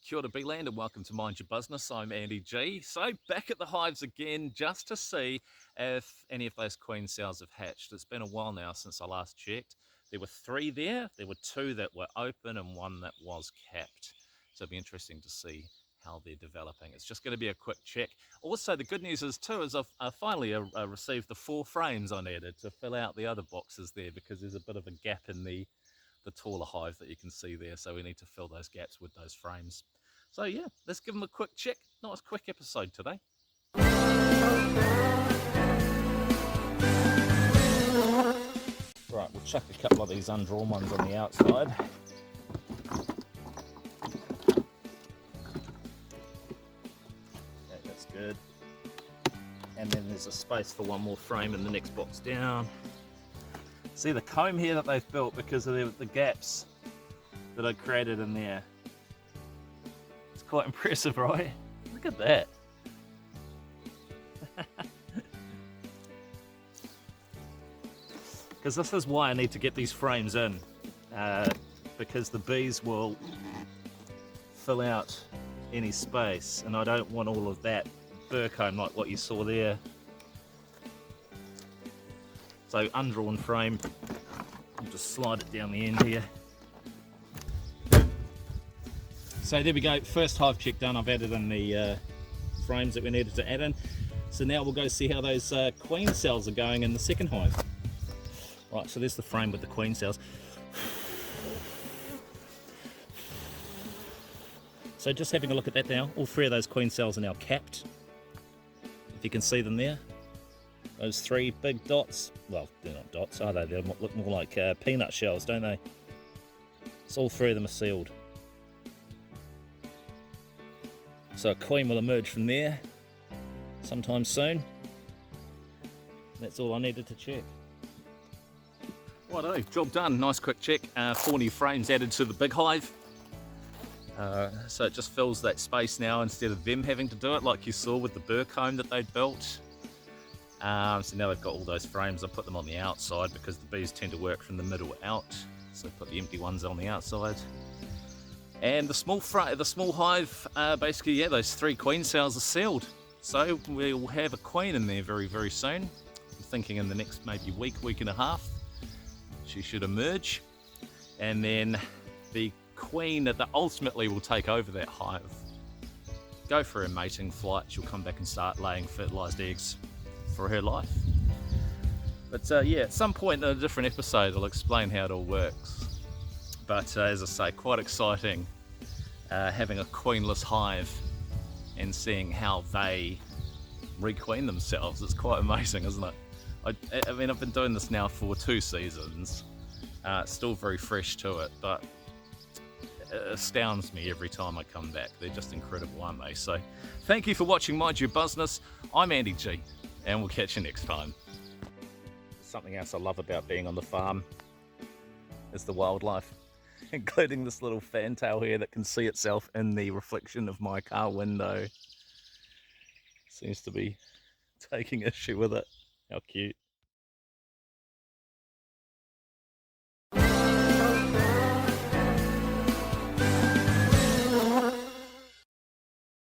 Kia ora Beeland and welcome to Mind Your Business. I'm Andy G. So back at the hives again just to see if any of those queen cells have hatched. It's been a while now since I last checked. There were 3 there. There were 2 that were open and 1 that was capped. So it'll be interesting to see how they're developing. It's just going to be a quick check. Also, the good news is too is I've finally received the 4 frames I needed to fill out the other boxes there, because there's a bit of a gap in the taller hive that you can see there, so we need to fill those gaps with those frames. So yeah, let's give them a quick check. Nice quick episode today. Right, we'll chuck a couple of these undrawn ones on the outside. Okay, that's good. And then there's a space for one more frame in the next box down. See the comb here that they've built because of the gaps that I created in there. It's quite impressive, right? Look at that. Because this is why I need to get these frames in, because the bees will fill out any space, and I don't want all of that burr comb like what you saw there. So undrawn frame, I'll just slide it down the end here. So there we go, first hive check done. I've added in the frames that we needed to add in. So now we'll go see how those queen cells are going in the second hive. Right, so there's the frame with the queen cells. So just having a look at that now, all 3 of those queen cells are now capped. If you can see them there. Those 3 big dots, well, they're not dots, are they? They look more like peanut shells, don't they? So all 3 of them are sealed. So a queen will emerge from there sometime soon. That's all I needed to check. Righto, job done. Nice quick check. 4 new frames added to the big hive. So it just fills that space now instead of them having to do it like you saw with the burr comb that they'd built. So now they've got all those frames. I put them on the outside because the bees tend to work from the middle out. So I put the empty ones on the outside. And the small hive, basically, yeah, those 3 queen cells are sealed. So we'll have a queen in there very, very soon. I'm thinking in the next maybe week and a half, she should emerge. And then the queen that ultimately will take over that hive, go for her mating flight. She'll come back and start laying fertilized eggs for her life. But yeah, at some point in a different episode I'll explain how it all works. But as I say, quite exciting having a queenless hive and seeing how they requeen themselves. It's quite amazing, isn't it? I mean, I've been doing this now for 2 seasons. It's still very fresh to it, but it astounds me every time I come back. They're just incredible, aren't they? So thank you for watching Mind Your Business. I'm Andy G, and we'll catch you next time. Something else I love about being on the farm is the wildlife, including this little fantail here that can see itself in the reflection of my car window. Seems to be taking issue with it. How cute.